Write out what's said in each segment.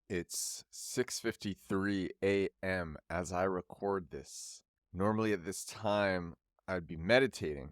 It's 6:53 a.m. as I record this. Normally at this time, I'd be meditating.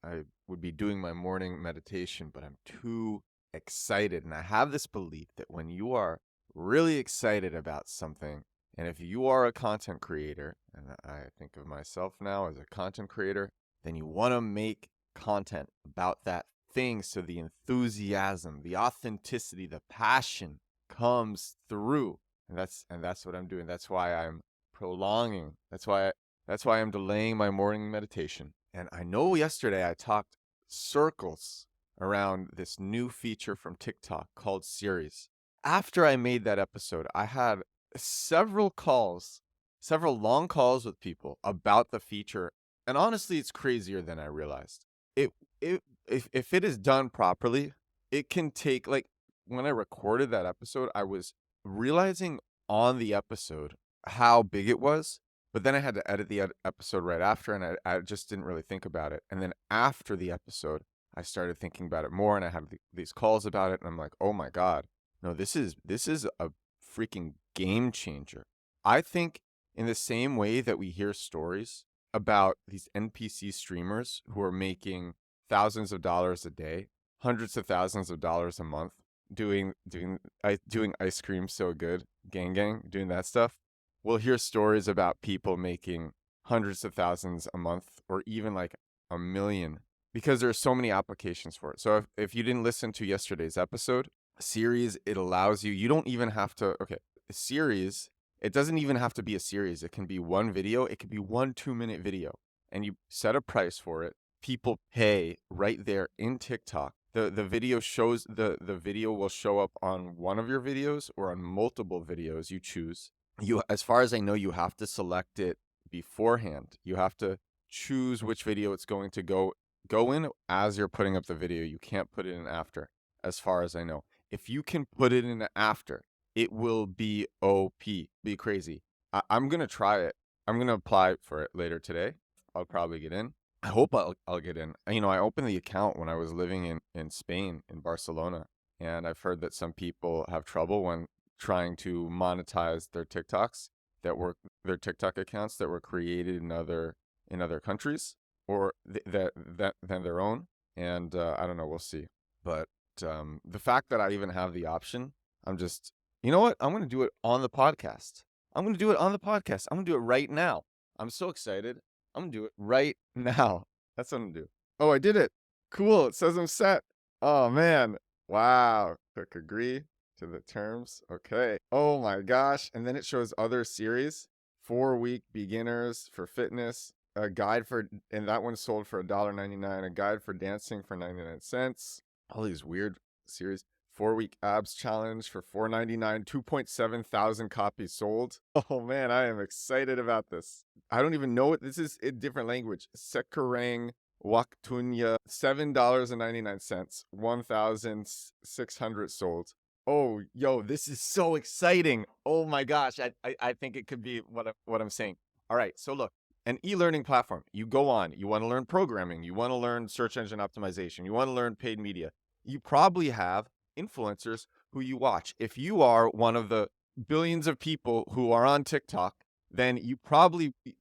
I would be doing my morning meditation, but I'm too excited. And I have this belief that when you are really excited about something, and if you are a content creator, and I think of myself now as a content creator, then you want to make content about that thing so the enthusiasm, the authenticity, the passion comes through. And that's what I'm doing. That's why I'm prolonging. That's why I'm delaying my morning meditation. And I know yesterday I talked circles around this new feature from TikTok called Series. After I made that episode, I had several calls, several long calls with people about the feature. And honestly, it's crazier than I realized. It it if it is done properly, it can take like when I recorded that episode, I was realizing on the episode how big it was, but then I had to edit the episode right after, and I just didn't really think about it. And then after the episode, I started thinking about it more, and I had these calls about it, and I'm like, oh my God, no, this is a freaking game changer. I think in the same way that we hear stories about these NPC streamers who are making thousands of dollars a day, hundreds of thousands of dollars a month, doing ice cream so good, gang, doing that stuff. We'll hear stories about people making hundreds of thousands a month or even like a million because there are so many applications for it. So if you didn't listen to yesterday's episode, Series, it allows you don't even have to, okay, a series, it doesn't even have to be a series. It can be one video, it could be 1 2-minute video, and you set a price for it. People pay right there in TikTok. The video shows the video will show up on one of your videos or on multiple videos you choose. You, as far as I know, you have to select it beforehand. You have to choose which video it's going to go in as you're putting up the video. You can't put it in after, as far as I know. If you can put it in after, it will be OP, be crazy. I'm gonna try it. I'm gonna apply for it later today. I'll probably get in. I hope I'll get in. I opened the account when I was living in Spain, in Barcelona, and I've heard that some people have trouble when trying to monetize their TikToks their TikTok accounts that were created in other countries or that than their own. And I don't know, we'll see. But the fact that I even have the option, I'm just, you know what? I'm going to do it on the podcast. I'm going to do it on the podcast. I'm going to do it right now. I'm so excited. I'm going to do it right now. That's what I'm going to do. Oh, I did it. Cool. It says I'm set. Oh, man. Wow. Click agree to the terms. Okay. Oh my gosh. And then it shows other series. 4-week beginners for fitness. A guide for, and that one sold for $1.99. A guide for dancing for 99 cents. All these weird series. 4-week abs challenge for $4.99. 2.7 thousand copies sold. Oh man, I am excited about this. I don't even know what this is in different language. Sekarang Waktunya, $7.99. 1,600 sold. Oh, yo, this is so exciting. Oh my gosh. I think it could be what I'm saying. All right. So look, an e-learning platform. You go on, you want to learn programming, you want to learn search engine optimization, you want to learn paid media. You probably have influencers who you watch. If you are one of the billions of people who are on TikTok, then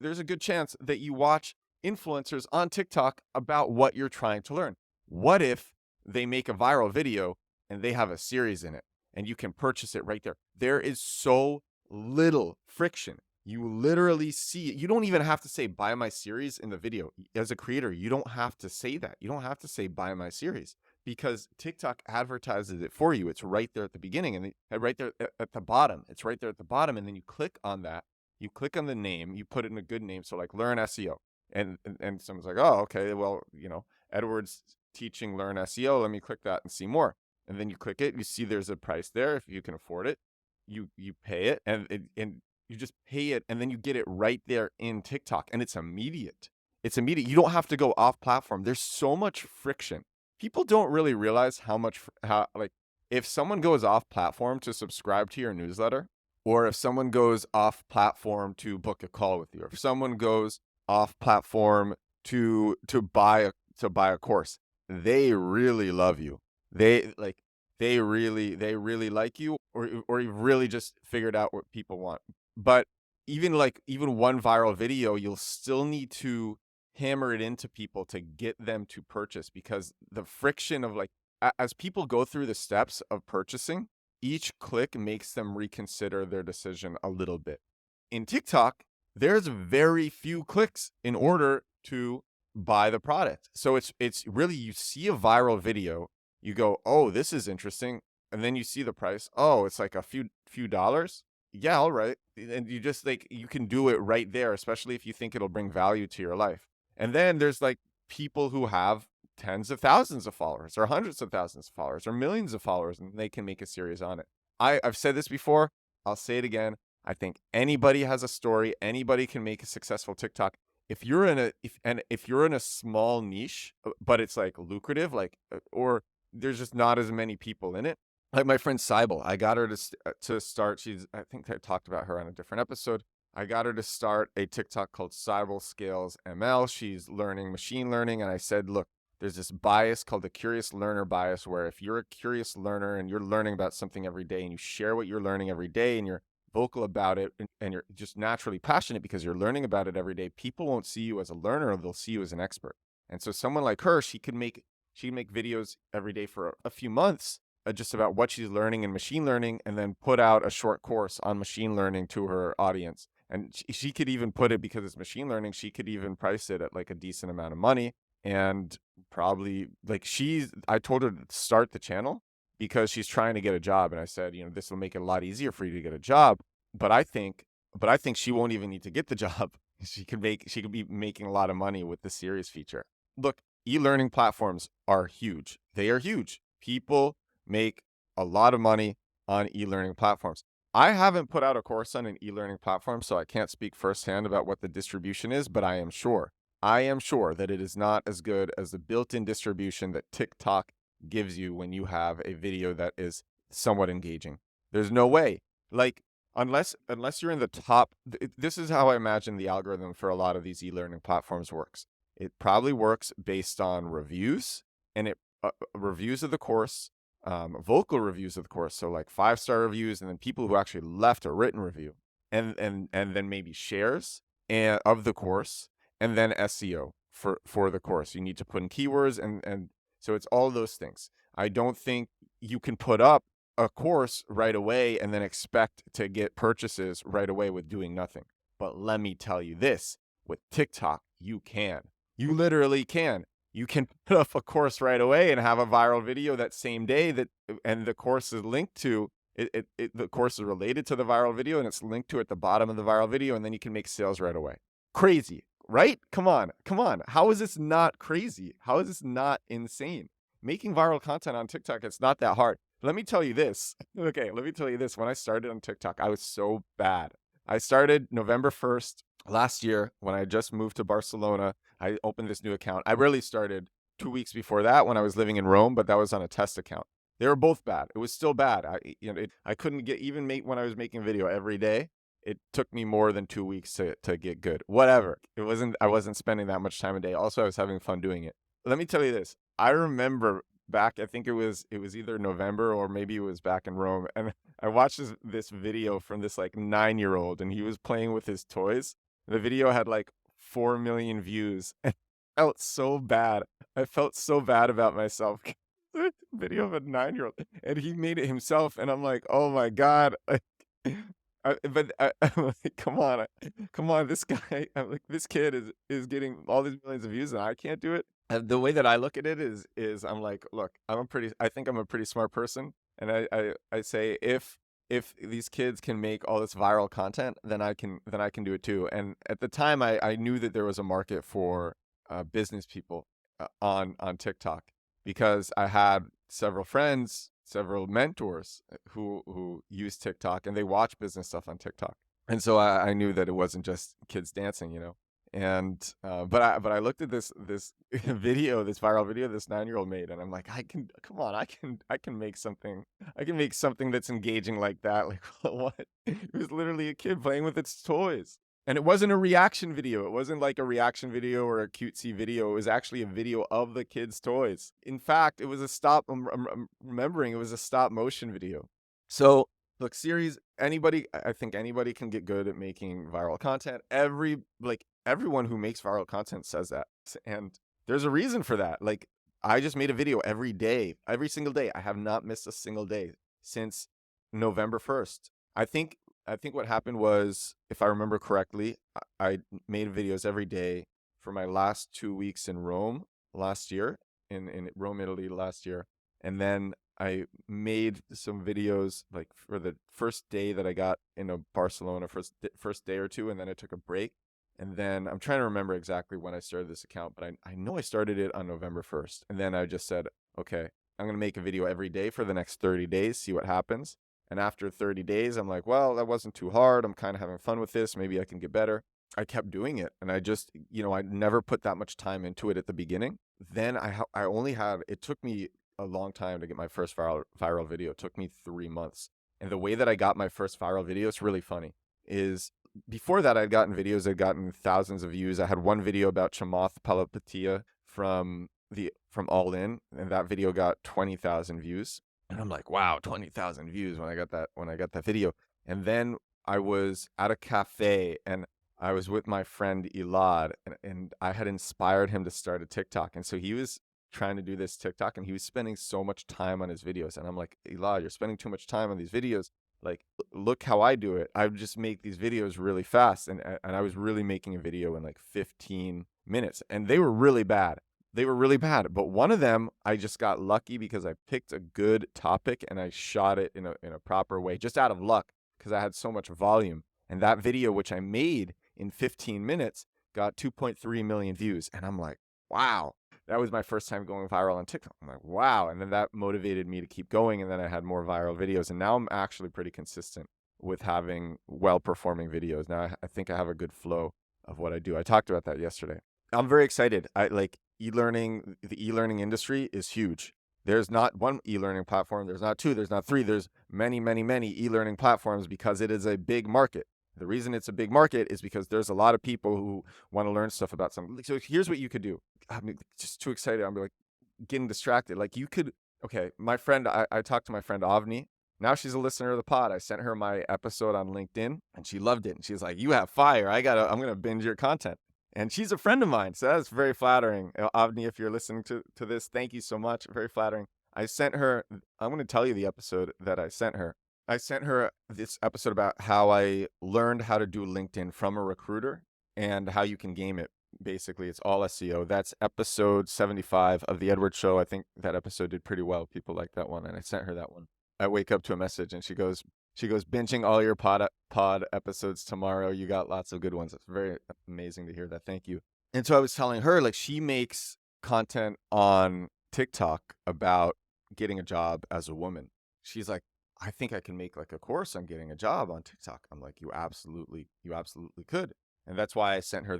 there's a good chance that you watch influencers on TikTok about what you're trying to learn. What if they make a viral video and they have a series in it and you can purchase it right there? There is so little friction. You literally see it. You don't even have to say buy my series in the video. As a creator, you don't have to say that. You don't have to say buy my series because TikTok advertises it for you. It's right there at the beginning and right there at the bottom. It's right there at the bottom. And then you click on that. You click on the name. You put it in a good name. So like learn SEO. And someone's like, oh, okay, well, Edward's teaching learn SEO. Let me click that and see more. And then you click it. You see there's a price there. If you can afford it, you pay it and you just pay it and then you get it right there in TikTok and it's immediate. It's immediate. You don't have to go off platform. There's so much friction. People don't really realize how like if someone goes off platform to subscribe to your newsletter, or if someone goes off platform to book a call with you, or if someone goes off platform to buy a course, they really love you. They like they really like you, or you've really just figured out what people want. But even one viral video, you'll still need to hammer it into people to get them to purchase, because the friction of like as people go through the steps of purchasing, each click makes them reconsider their decision a little bit. In TikTok, there's very few clicks in order to buy the product. So it's really, you see a viral video, you go, "Oh, this is interesting." And then you see the price. "Oh, it's like a few dollars." Yeah, all right. And you just like, you can do it right there, especially if you think it'll bring value to your life. And then there's like people who have tens of thousands of followers, or hundreds of thousands of followers, or millions of followers, and they can make a series on it. I've said this before, I'll say it again. I think anybody has a story. Anybody can make a successful TikTok. If you're in a small niche, but it's like lucrative, like or there's just not as many people in it. Like my friend Cybele, I got her to start. I think I talked about her on a different episode. I got her to start a TikTok called Cybele Scales ML. She's learning machine learning, and I said, look, there's this bias called the curious learner bias, where if you're a curious learner and you're learning about something every day, and you share what you're learning every day, and you're vocal about it, and you're just naturally passionate because you're learning about it every day, people won't see you as a learner, they'll see you as an expert. And so someone like her, she can make videos every day for a few months, just about what she's learning in machine learning, and then put out a short course on machine learning to her audience. And she could even put it, because it's machine learning, she could even price it at like a decent amount of money. And probably like I told her to start the channel because she's trying to get a job. And I said, this will make it a lot easier for you to get a job. But I think she won't even need to get the job. She could be making a lot of money with the series feature. Look, e-learning platforms are huge. They are huge. People make a lot of money on e-learning platforms. I haven't put out a course on an e-learning platform, so I can't speak firsthand about what the distribution is, but I am sure that it is not as good as the built-in distribution that TikTok gives you when you have a video that is somewhat engaging. There's no way. Like, unless you're in the top, this is how I imagine the algorithm for a lot of these e-learning platforms works. It probably works based on reviews, and reviews of the course, vocal reviews of the course, so like 5-star reviews, and then people who actually left a written review, and then maybe shares of the course, and then SEO for the course. You need to put in keywords, and so it's all those things. I don't think you can put up a course right away and then expect to get purchases right away with doing nothing. But let me tell you this, with TikTok, you can. You literally can. You can put up a course right away and have a viral video that same day, and the course is linked to the course is related to the viral video, and it's linked to at the bottom of the viral video, and then you can make sales right away. Crazy, right? Come on. How is this not crazy? How is this not insane? Making viral content on TikTok, it's not that hard. Let me tell you this. Okay, let me tell you this. When I started on TikTok, I was so bad. I started November 1st last year when I just moved to Barcelona. I opened this new account. I really started 2 weeks before that when I was living in Rome, but that was on a test account. They were both bad. It was still bad. I couldn't when I was making a video every day. It took me more than 2 weeks to get good. Whatever. I wasn't spending that much time a day. Also, I was having fun doing it. Let me tell you this. I remember back, I think it was either November or maybe it was back in Rome, and I watched this video from this like 9-year-old, and he was playing with his toys. The video had like 4 million views, and I felt so bad. I felt so bad about myself. Video of a 9-year-old, and he made it himself, and I'm like, oh my God. I'm like, come on, this guy, I'm like, this kid is getting all these millions of views, and I can't do it. The way that I look at it is I'm like, look, I think I'm a pretty smart person, and I say if these kids can make all this viral content, then I can do it too. And at the time, I knew that there was a market for business people on TikTok, because I had several friends, several mentors who use TikTok, and they watch business stuff on TikTok. And so I knew that it wasn't just kids dancing, And but I looked at this video, this viral video this 9-year-old made, and I'm like, I can make something. I can make something that's engaging like that. Like, what? It was literally a kid playing with its toys. And it wasn't a reaction video. It wasn't like a reaction video or a cutesy video. It was actually a video of the kids' toys. In fact, it was a I'm remembering it was a stop motion video. So look, series, I think anybody can get good at making viral content. Everyone who makes viral content says that. And there's a reason for that. Like, I just made a video every day, every single day. I have not missed a single day since November 1st. I think what happened was, if I remember correctly, I made videos every day for my last 2 weeks in Rome last year, in Rome, Italy last year. And then I made some videos like for the first day that I got into Barcelona, first day or two, and then I took a break. And then I'm trying to remember exactly when I started this account, but I know I started it on November 1st. And then I just said, okay, I'm going to make a video every day for the next 30 days, see what happens. And after 30 days, I'm like, well, that wasn't too hard. I'm kind of having fun with this. Maybe I can get better. I kept doing it. And I just, I never put that much time into it at the beginning. Then it took me a long time to get my first viral video. It took me 3 months. And the way that I got my first viral video, it's really funny, is before that I'd gotten thousands of views. I had one video about Chamath Palihapitiya from All In, and that video got 20,000 views. And I'm like, wow, 20,000 views when I got that video. And then I was at a cafe and I was with my friend Elad, and I had inspired him to start a TikTok. And so he was trying to do this TikTok and he was spending so much time on his videos. And I'm like, Elad, you're spending too much time on these videos. Like, look how I do it. I just make these videos really fast. And I was really making a video in like 15 minutes, and they were really bad. But one of them, I just got lucky because I picked a good topic and I shot it in a proper way, just out of luck, because I had so much volume. And that video, which I made in 15 minutes, got 2.3 million views. And I'm like, wow, that was my first time going viral on TikTok. I'm like, wow. And then that motivated me to keep going. And then I had more viral videos. And now I'm actually pretty consistent with having well-performing videos. Now I think I have a good flow of what I do. I talked about that yesterday. I'm very excited. The e-learning industry is huge. There's not one e-learning platform. There's not two. There's not three. There's many, many, many e-learning platforms because it is a big market. The reason it's a big market is because there's a lot of people who want to learn stuff about something. So here's what you could do. I'm just too excited. I'm like getting distracted. Like my friend, I talked to my friend Avni. Now she's a listener of the pod. I sent her my episode on LinkedIn and she loved it. And she's like, you have fire. I'm going to binge your content. And she's a friend of mine, so that's very flattering. Avni, if you're listening to this, thank you so much. Very flattering. I'm going to tell you the episode that I sent her. I sent her this episode about how I learned how to do LinkedIn from a recruiter and how you can game it. Basically, it's all SEO. That's episode 75 of The Edward Show. I think that episode did pretty well. People like that one, and I sent her that one. I wake up to a message, and she goes, binging all your pod episodes tomorrow. You got lots of good ones. It's very amazing to hear that. Thank you. And so I was telling her, like, she makes content on TikTok about getting a job as a woman. She's like, I think I can make like a course on getting a job on TikTok. I'm like, you absolutely could. And that's why I sent her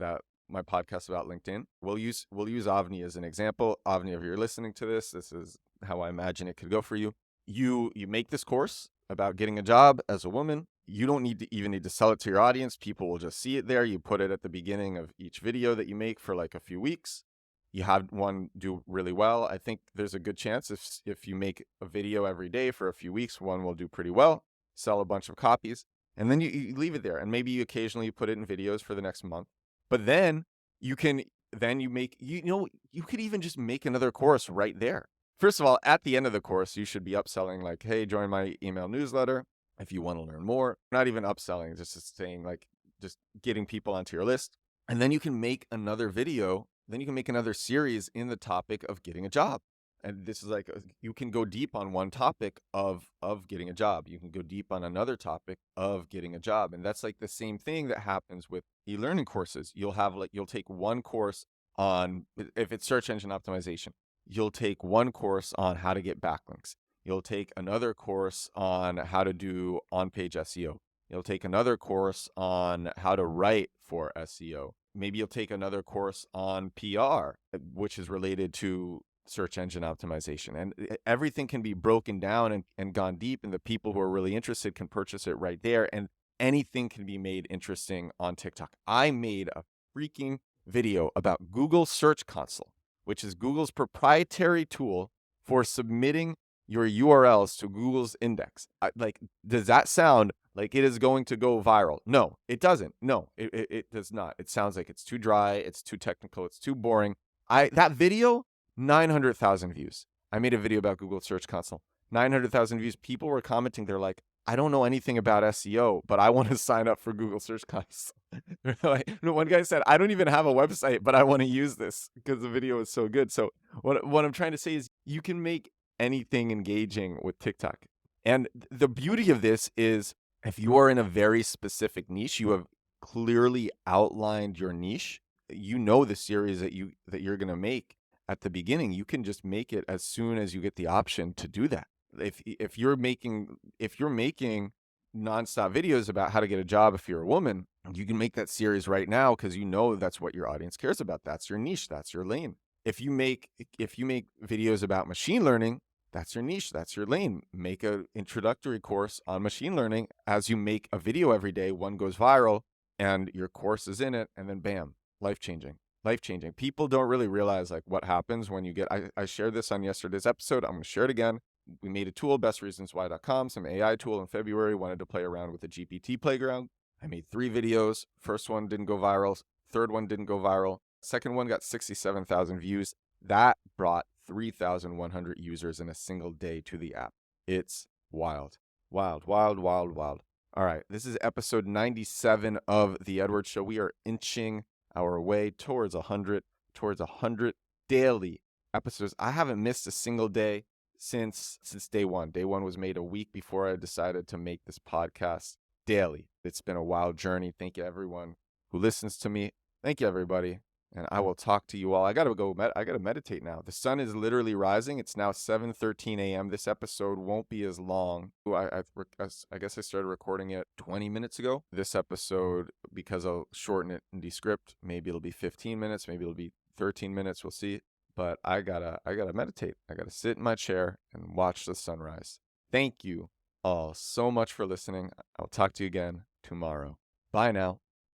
my podcast about LinkedIn. We'll use Avni as an example. Avni, if you're listening to this is how I imagine it could go for you. You make this course about getting a job as a woman. You don't need to sell it to your audience. People will just see it there. You put it at the beginning of each video that you make for like a few weeks. You have one do really well. I think there's a good chance if you make a video every day for a few weeks, one will do pretty well, sell a bunch of copies, and then you leave it there. And maybe you occasionally put it in videos for the next month. But then you could even just make another course right there. First of all, at the end of the course, you should be upselling like, hey, join my email newsletter if you want to learn more. Not even upselling, just saying like, just getting people onto your list. And then you can make another video. Then you can make another series in the topic of getting a job. And this is like, you can go deep on one topic of getting a job. You can go deep on another topic of getting a job. And that's like the same thing that happens with e-learning courses. You'll take one course on, if it's search engine optimization, you'll take one course on how to get backlinks. You'll take another course on how to do on-page SEO. You'll take another course on how to write for SEO. Maybe you'll take another course on PR, which is related to search engine optimization. And everything can be broken down and gone deep, and the people who are really interested can purchase it right there. And anything can be made interesting on TikTok. I made a freaking video about Google Search Console, which is Google's proprietary tool for submitting your URLs to Google's index. Does that sound like it is going to go viral? No, it doesn't. No, it does not. It sounds like it's too dry, it's too technical, it's too boring. That video, 900,000 views. I made a video about Google Search Console. 900,000 views. People were commenting. They're like, I don't know anything about SEO, but I want to sign up for Google Search Console. One guy said, I don't even have a website, but I want to use this because the video is so good. So what I'm trying to say is you can make anything engaging with TikTok. And the beauty of this is if you are in a very specific niche, you have clearly outlined your niche. You know the series that you're going to make at the beginning. You can just make it as soon as you get the option to do that. If you're making nonstop videos about how to get a job if you're a woman, you can make that series right now because you know that's what your audience cares about. That's your niche. That's your lane. If you make videos about machine learning, that's your niche. That's your lane. Make an introductory course on machine learning. As you make a video every day, one goes viral and your course is in it, and then bam, life-changing. Life-changing. People don't really realize like what happens when you get, I shared this on yesterday's episode. I'm going to share it again. We made a tool, bestreasonswhy.com, some AI tool in February, wanted to play around with the GPT playground. I made 3 videos. First one didn't go viral. Third one didn't go viral. Second one got 67,000 views. That brought 3,100 users in a single day to the app. It's wild. Wild, wild, wild, wild. All right, this is episode 97 of The Edward Show. We are inching our way towards 100 daily episodes. I haven't missed a single day since day one. Day one was made a week before I decided to make this podcast daily. It's been a wild journey. Thank you, everyone who listens to me. Thank you, everybody. And I will talk to you all. I got to meditate now. The sun is literally rising. It's now 7:13 a.m. This episode won't be as long. I guess I started recording it 20 minutes ago. This episode, because I'll shorten it in the script, maybe it'll be 15 minutes. Maybe it'll be 13 minutes. We'll see. But I gotta meditate. I gotta sit in my chair and watch the sunrise. Thank you all so much for listening. I'll talk to you again tomorrow. Bye now.